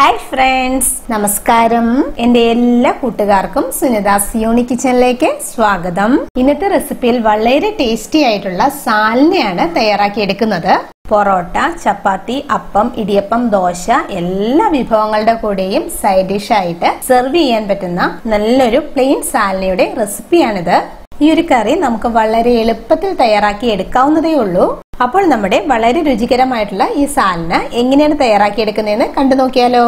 Hi friends, നമസ്കാരം. എൻ്റെ എല്ലാ കൂട്ടുകാർക്കും സുനിതാസ് യൂണി കിച്ചണിലേക്ക് സ്വാഗതം. ഇന്നത്തെ റെസിപ്പിയിൽ വളരെ ടേസ്റ്റി ആയിട്ടുള്ള സാലനയാണ് തയ്യാറാക്കിയെടുക്കുന്നത്. പൊറോട്ട, ചപ്പാത്തി, അപ്പം, ഇടിയപ്പം, ദോശ എല്ലാ വിഭവങ്ങളുടെ കൂടെയും സൈഡ് ഡിഷ് ആയിട്ട് സെർവ് ചെയ്യാൻ പറ്റുന്ന നല്ലൊരു പ്ലെയിൻ സാലനയുടെ റെസിപ്പിയാണിത്. ഈ ഒരു കറി നമുക്ക് വളരെ എളുപ്പത്തിൽ തയ്യാറാക്കി എടുക്കാവുന്നതേ ഉള്ളൂ. അപ്പോൾ നമ്മുടെ വളരെ രുചികരമായിട്ടുള്ള ഈ സാലന എങ്ങനെയാണ് തയ്യാറാക്കിയെടുക്കുന്നതെന്ന് കണ്ടു നോക്കിയാലോ.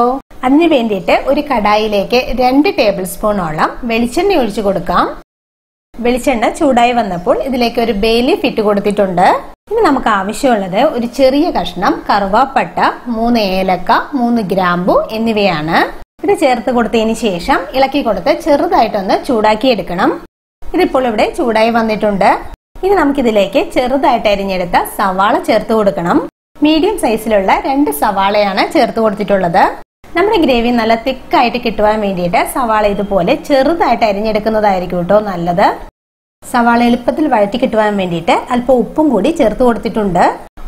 അതിന് വേണ്ടിയിട്ട് ഒരു കടായിലേക്ക് 2 ടേബിൾ സ്പൂണോളം വെളിച്ചെണ്ണ ഒഴിച്ചു കൊടുക്കാം. വെളിച്ചെണ്ണ ചൂടായി വന്നപ്പോൾ ഇതിലേക്ക് ഒരു ബേ ലീഫ് ഇട്ട് കൊടുത്തിട്ടുണ്ട്. ഇനി നമുക്ക് ആവശ്യമുള്ളത് ഒരു ചെറിയ കഷ്ണം കറുവാപ്പട്ട, 3 ഏലക്ക, 3 ഗ്രാമ്പു എന്നിവയാണ്. ഇത് ചേർത്ത് കൊടുത്തതിന് ശേഷം ഇളക്കി കൊടുത്ത് ചെറുതായിട്ടൊന്ന് ചൂടാക്കി എടുക്കണം. ഇതിപ്പോൾ ഇവിടെ ചൂടായി വന്നിട്ടുണ്ട്. ഇനി നമുക്കിതിലേക്ക് ചെറുതായിട്ട് അരിഞ്ഞെടുത്ത സവാള ചേർത്ത് കൊടുക്കണം. മീഡിയം സൈസിലുള്ള 2 സവാളയാണ് ചേർത്ത് കൊടുത്തിട്ടുള്ളത്. നമ്മുടെ ഗ്രേവി നല്ല തിക്കായിട്ട് കിട്ടുവാൻ വേണ്ടിയിട്ട് സവാള ഇതുപോലെ ചെറുതായിട്ട് അരിഞ്ഞെടുക്കുന്നതായിരിക്കും കേട്ടോ നല്ലത്. സവാള എളുപ്പത്തിൽ വഴറ്റി കിട്ടുവാൻ വേണ്ടിയിട്ട് അല്പം ഉപ്പും കൂടി ചേർത്ത് കൊടുത്തിട്ടുണ്ട്.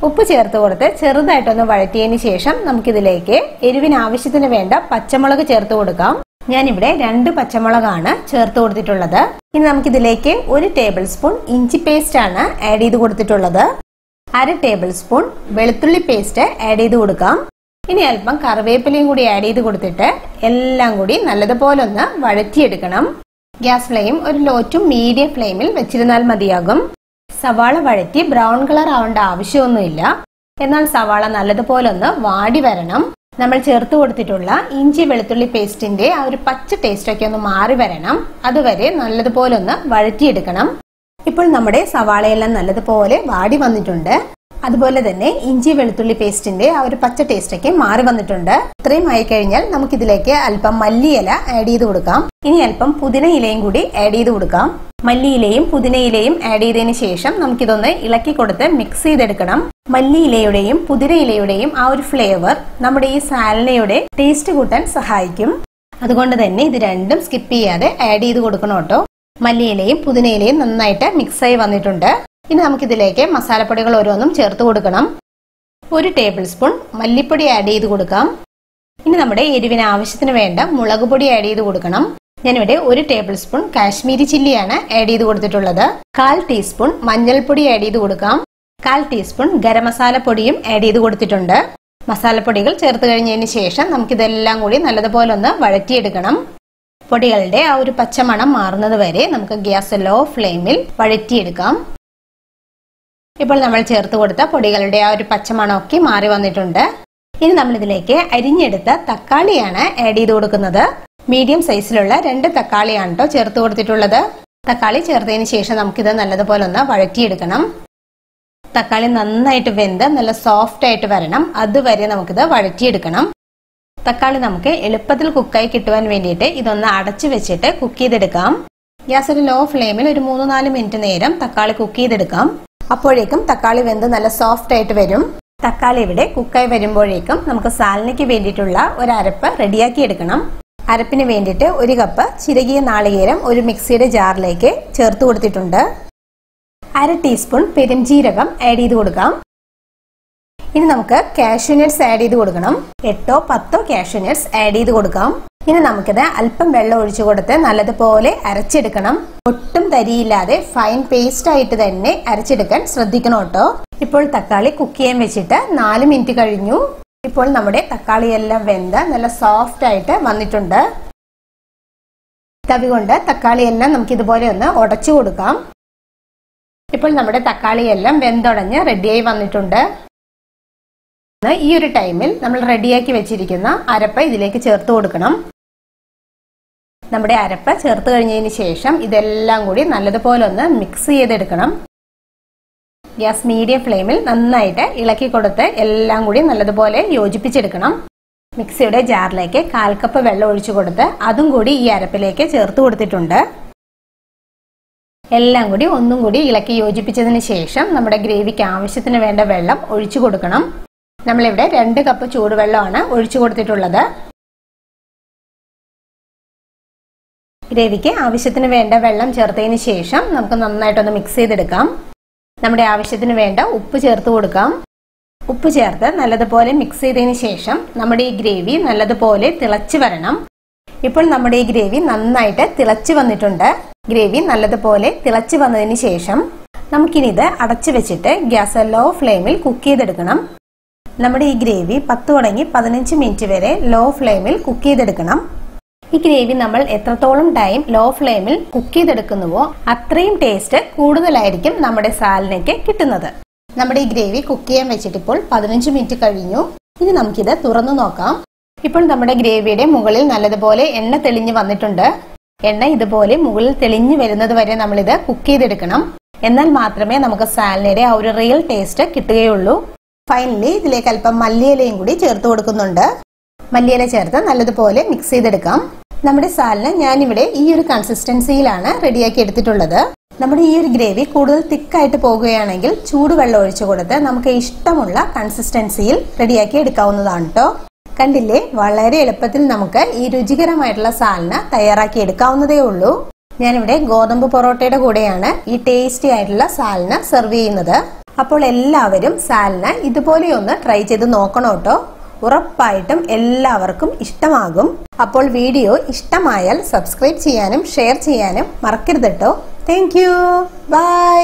ഉപ്പ് ചേർത്ത് കൊടുത്ത് ചെറുതായിട്ടൊന്ന് വഴറ്റിയതിന് ശേഷം നമുക്കിതിലേക്ക് എരിവിന് ആവശ്യത്തിന് വേണ്ട പച്ചമുളക് ചേർത്ത് കൊടുക്കാം. ഞാനിവിടെ 2 പച്ചമുളകാണ് ചേർത്ത് കൊടുത്തിട്ടുള്ളത്. ഇനി നമുക്കിതിലേക്ക് 1 ടേബിൾ സ്പൂൺ ഇഞ്ചി പേസ്റ്റ് ആണ് ആഡ് ചെയ്ത് കൊടുത്തിട്ടുള്ളത്. 1/2 ടേബിൾ സ്പൂൺ വെളുത്തുള്ളി പേസ്റ്റ് ആഡ് ചെയ്ത് കൊടുക്കാം. ഇനി അല്പം കറിവേപ്പിലയും കൂടി ആഡ് ചെയ്ത് കൊടുത്തിട്ട് എല്ലാം കൂടി നല്ലതുപോലെ ഒന്ന് വഴറ്റിയെടുക്കണം. ഗ്യാസ് ഫ്ലെയിം ഒരു ലോ ടു മീഡിയം ഫ്ലെയിമിൽ വെച്ചിരുന്നാൽ മതിയാകും. സവാള വഴറ്റി ബ്രൗൺ കളർ ആവേണ്ട ആവശ്യമൊന്നുമില്ല. എന്നാൽ സവാള നല്ലതുപോലെ ഒന്ന് വാടി വരണം. നമ്മൾ ചേർത്ത് കൊടുത്തിട്ടുള്ള ഇഞ്ചി വെളുത്തുള്ളി പേസ്റ്റിന്റെ ആ ഒരു പച്ച ടേസ്റ്റ് ഒക്കെ ഒന്ന് മാറി വരണം. അതുവരെ നല്ലതുപോലെ ഒന്ന് വഴറ്റിയെടുക്കണം. ഇപ്പോൾ നമ്മുടെ സവാളയെല്ലാം നല്ലതുപോലെ വാടി വന്നിട്ടുണ്ട്. അതുപോലെ തന്നെ ഇഞ്ചി വെളുത്തുള്ളി പേസ്റ്റിന്റെ ആ ഒരു പച്ച ടേസ്റ്റ് ഒക്കെ മാറി വന്നിട്ടുണ്ട്. ഇത്രയും ആയി കഴിഞ്ഞാൽ നമുക്കിതിലേക്ക് അല്പം മല്ലിയില ആഡ് ചെയ്ത് കൊടുക്കാം. ഇനി അല്പം പുതിന ഇലയും കൂടി ആഡ് ചെയ്ത് കൊടുക്കാം. മല്ലിയിലയും പുതിനയിലയും ആഡ് ചെയ്തതിന് ശേഷം നമുക്കിതൊന്ന് ഇളക്കി കൊടുത്ത് മിക്സ് ചെയ്തെടുക്കണം. മല്ലിയിലയുടെയും പുതിനയിലയുടെയും ആ ഒരു ഫ്ലേവർ നമ്മുടെ ഈ സാലനയുടെ ടേസ്റ്റ് കൂട്ടാൻ സഹായിക്കും. അതുകൊണ്ട് തന്നെ ഇത് രണ്ടും സ്കിപ്പ് ചെയ്യാതെ ആഡ് ചെയ്ത് കൊടുക്കണം കേട്ടോ. മല്ലിയിലയും പുതിനയിലയും നന്നായിട്ട് മിക്സ് ആയി വന്നിട്ടുണ്ട്. ഇനി നമുക്കിതിലേക്ക് മസാലപ്പൊടികൾ ഓരോന്നും ചേർത്ത് കൊടുക്കണം. 1 ടേബിൾ സ്പൂൺ മല്ലിപ്പൊടി ആഡ് ചെയ്ത് കൊടുക്കാം. ഇനി നമ്മുടെ എരിവിന് ആവശ്യത്തിന് വേണ്ട മുളക് പൊടി ആഡ് ചെയ്ത് കൊടുക്കണം. ഞാനിവിടെ 1 ടേബിൾ സ്പൂൺ കാശ്മീരി ചില്ലിയാണ് ആഡ് ചെയ്ത് കൊടുത്തിട്ടുള്ളത്. 1/4 ടീസ്പൂൺ മഞ്ഞൾപ്പൊടി ആഡ് ചെയ്ത് കൊടുക്കാം. 1/4 ടീസ്പൂൺ ഗരം മസാല പൊടിയും ആഡ് ചെയ്ത് കൊടുത്തിട്ടുണ്ട്. മസാലപ്പൊടികൾ ചേർത്ത് കഴിഞ്ഞതിന് ശേഷം നമുക്കിതെല്ലാം കൂടി നല്ലതുപോലെ ഒന്ന് വഴറ്റിയെടുക്കണം. പൊടികളുടെ ആ ഒരു പച്ചമണം മാറുന്നത് വരെ നമുക്ക് ഗ്യാസ് ലോ ഫ്ലെയിമിൽ വഴറ്റിയെടുക്കാം. ഇപ്പോൾ നമ്മൾ ചേർത്ത് കൊടുത്ത പൊടികളുടെ ആ ഒരു പച്ചമണമൊക്കെ മാറി വന്നിട്ടുണ്ട്. ഇനി നമ്മൾ ഇതിലേക്ക് അരിഞ്ഞെടുത്ത തക്കാളിയാണ് ആഡ് ചെയ്ത് കൊടുക്കുന്നത്. മീഡിയം സൈസിലുള്ള 2 തക്കാളിയാണ് കേട്ടോ ചേർത്ത് കൊടുത്തിട്ടുള്ളത്. തക്കാളി ചേർത്തതിന് ശേഷം നമുക്കിത് നല്ലതുപോലെ ഒന്ന് വഴറ്റിയെടുക്കണം. തക്കാളി നന്നായിട്ട് വെന്ത് നല്ല സോഫ്റ്റ് ആയിട്ട് വരണം. അതുവരെ നമുക്കിത് വഴറ്റിയെടുക്കണം. തക്കാളി നമുക്ക് എളുപ്പത്തിൽ കുക്കായി കിട്ടുവാൻ വേണ്ടിയിട്ട് ഇതൊന്ന് അടച്ചു വെച്ചിട്ട് കുക്ക് ചെയ്തെടുക്കാം. ഗ്യാസ് ഒരു ലോ ഫ്ലെയിമിൽ ഒരു 3-4 മിനിറ്റ് നേരം തക്കാളി കുക്ക് ചെയ്തെടുക്കാം. അപ്പോഴേക്കും തക്കാളി വെന്ത് നല്ല സോഫ്റ്റ് ആയിട്ട് വരും. തക്കാളി ഇവിടെ കുക്കായി വരുമ്പോഴേക്കും നമുക്ക് സാലനയ്ക്ക് വേണ്ടിയിട്ടുള്ള ഒരു അരപ്പ് റെഡിയാക്കി എടുക്കണം. അരപ്പിന് വേണ്ടിയിട്ട് 1 കപ്പ് ചിരകിയ നാളികേരം ഒരു മിക്സിയുടെ ജാറിലേക്ക് ചേർത്ത് കൊടുത്തിട്ടുണ്ട്. 1/2 ടീസ്പൂൺ പെരുംജീരകം ആഡ് ചെയ്ത് കൊടുക്കാം. ഇനി നമുക്ക് കാഷ്യൂ നട്ട്സ് ആഡ് ചെയ്ത് കൊടുക്കണം. 8-10 കാഷ്യൂ നട്ട്സ് ആഡ് ചെയ്ത് കൊടുക്കാം. ഇനി നമുക്കിത് അല്പം വെള്ളം ഒഴിച്ചു കൊടുത്ത് നല്ലതുപോലെ അരച്ചെടുക്കണം. ഒട്ടും തരിയില്ലാതെ ഫൈൻ പേസ്റ്റ് ആയിട്ട് തന്നെ അരച്ചെടുക്കാൻ ശ്രദ്ധിക്കണം കേട്ടോ. ഇപ്പോൾ തക്കാളി കുക്ക് ചെയ്യാൻ വെച്ചിട്ട് 4 മിനിറ്റ് കഴിഞ്ഞു. ഇപ്പോൾ നമ്മുടെ തക്കാളി എല്ലാം വെന്ത് നല്ല സോഫ്റ്റ് ആയിട്ട് വന്നിട്ടുണ്ട്. തവി കൊണ്ട് തക്കാളി എല്ലാം നമുക്ക് ഇതുപോലെ ഒന്ന് ഉടച്ചു കൊടുക്കാം. ഇപ്പോൾ നമ്മുടെ തക്കാളി എല്ലാം വെന്തുടഞ്ഞ് റെഡിയായി വന്നിട്ടുണ്ട്. ഈ ഒരു ടൈമിൽ നമ്മൾ റെഡിയാക്കി വെച്ചിരിക്കുന്ന അരപ്പ് ഇതിലേക്ക് ചേർത്ത് കൊടുക്കണം. നമ്മുടെ അരപ്പ് ചേർത്ത് കഴിഞ്ഞതിന് ശേഷം ഇതെല്ലാം കൂടി നല്ലതുപോലെ ഒന്ന് മിക്സ് ചെയ്തെടുക്കണം. ഗ്യാസ് മീഡിയം ഫ്ലെയിമിൽ നന്നായിട്ട് ഇളക്കി കൊടുത്ത് എല്ലാം കൂടി നല്ലതുപോലെ യോജിപ്പിച്ചെടുക്കണം. മിക്സിയുടെ ജാറിലേക്ക് 1/4 കപ്പ് വെള്ളം ഒഴിച്ചു കൊടുത്ത് അതും കൂടി ഈ അരപ്പിലേക്ക് ചേർത്ത് കൊടുത്തിട്ടുണ്ട്. എല്ലാം കൂടി ഒന്നും കൂടി ഇളക്കി യോജിപ്പിച്ചതിന് ശേഷം നമ്മുടെ ഗ്രേവിക്ക് ആവശ്യത്തിന് വേണ്ട വെള്ളം ഒഴിച്ചു കൊടുക്കണം. നമ്മളിവിടെ 2 കപ്പ് ചൂടുവെള്ളമാണ് ഒഴിച്ചു കൊടുത്തിട്ടുള്ളത്. ഗ്രേവിക്ക് ആവശ്യത്തിന് വേണ്ട വെള്ളം ചേർത്തതിന് ശേഷം നമുക്ക് നന്നായിട്ടൊന്ന് മിക്സ് ചെയ്തെടുക്കാം. നമ്മുടെ ആവശ്യത്തിന് വേണ്ട ഉപ്പ് ചേർത്ത് കൊടുക്കാം. ഉപ്പ് ചേർത്ത് നല്ലതുപോലെ മിക്സ് ചെയ്തതിന് ശേഷം നമ്മുടെ ഈ ഗ്രേവി നല്ലതുപോലെ തിളച്ചു വരണം. ഇപ്പോൾ നമ്മുടെ ഈ ഗ്രേവി നന്നായിട്ട് തിളച്ചു വന്നിട്ടുണ്ട്. ഗ്രേവി നല്ലതുപോലെ തിളച്ചു വന്നതിന് ശേഷം നമുക്കിനി ഇത് അടച്ചു വെച്ചിട്ട് ഗ്യാസ് ലോ ഫ്ലെയിമിൽ കുക്ക് ചെയ്തെടുക്കണം. നമ്മുടെ ഈ ഗ്രേവി 10 തുടങ്ങി 15 മിനിറ്റ് വരെ ലോ ഫ്ലെയിമിൽ കുക്ക് ചെയ്തെടുക്കണം. ഈ ഗ്രേവി നമ്മൾ എത്രത്തോളം ടൈം ലോ ഫ്ലെയിമിൽ കുക്ക് ചെയ്തെടുക്കുന്നുവോ അത്രയും ടേസ്റ്റ് കൂടുതലായിരിക്കും നമ്മുടെ സാലനയ്ക്ക് കിട്ടുന്നത്. നമ്മുടെ ഈ ഗ്രേവി കുക്ക് ചെയ്യാൻ വെച്ചിട്ട് ഇപ്പോൾ 15 മിനിറ്റ് കഴിഞ്ഞു. ഇനി നമുക്കിത് തുറന്നു നോക്കാം. ഇപ്പോൾ നമ്മുടെ ഗ്രേവിയുടെ മുകളിൽ നല്ലതുപോലെ എണ്ണ തെളിഞ്ഞു വന്നിട്ടുണ്ട്. എണ്ണ ഇതുപോലെ മുകളിൽ തെളിഞ്ഞു വരുന്നത് വരെ നമ്മളിത് കുക്ക് ചെയ്തെടുക്കണം. എന്നാൽ മാത്രമേ നമുക്ക് സാലനയുടെ ആ ഒരു റിയൽ ടേസ്റ്റ് കിട്ടുകയുള്ളൂ. ഫൈനലി ഇതിലേക്ക് അല്പം മല്ലിയിലയും കൂടി ചേർത്ത് കൊടുക്കുന്നുണ്ട്. മല്ലിയില ചേർത്ത് നല്ലതുപോലെ മിക്സ് ചെയ്തെടുക്കാം. നമ്മുടെ സാലന ഞാനിവിടെ ഈ ഒരു കൺസിസ്റ്റൻസിയിലാണ് റെഡിയാക്കി എടുത്തിട്ടുള്ളത്. നമ്മുടെ ഈ ഒരു ഗ്രേവി കൂടുതൽ തിക്കായിട്ട് പോകുകയാണെങ്കിൽ ചൂടുവെള്ളം ഒഴിച്ചു കൊടുത്ത് നമുക്ക് ഇഷ്ടമുള്ള കൺസിസ്റ്റൻസിയിൽ റെഡിയാക്കി എടുക്കാവുന്നതാണ് കേട്ടോ. കണ്ടില്ലേ, വളരെ എളുപ്പത്തിൽ നമുക്ക് ഈ രുചികരമായിട്ടുള്ള സാലന തയ്യാറാക്കി എടുക്കാവുന്നതേ ഉള്ളൂ. ഞാനിവിടെ ഗോതമ്പ് പൊറോട്ടയുടെ കൂടെയാണ് ഈ ടേസ്റ്റി ആയിട്ടുള്ള സാലന സെർവ് ചെയ്യുന്നത്. അപ്പോൾ എല്ലാവരും സാലന ഇതുപോലെ ഒന്ന് ട്രൈ ചെയ്ത് നോക്കണം കേട്ടോ. ഉറപ്പായിട്ടും എല്ലാവർക്കും ഇഷ്ടമാകും. അപ്പോൾ വീഡിയോ ഇഷ്ടമായാൽ സബ്സ്ക്രൈബ് ചെയ്യാനും ഷെയർ ചെയ്യാനും മറക്കരുത് കേട്ടോ. Thank you. ബൈ.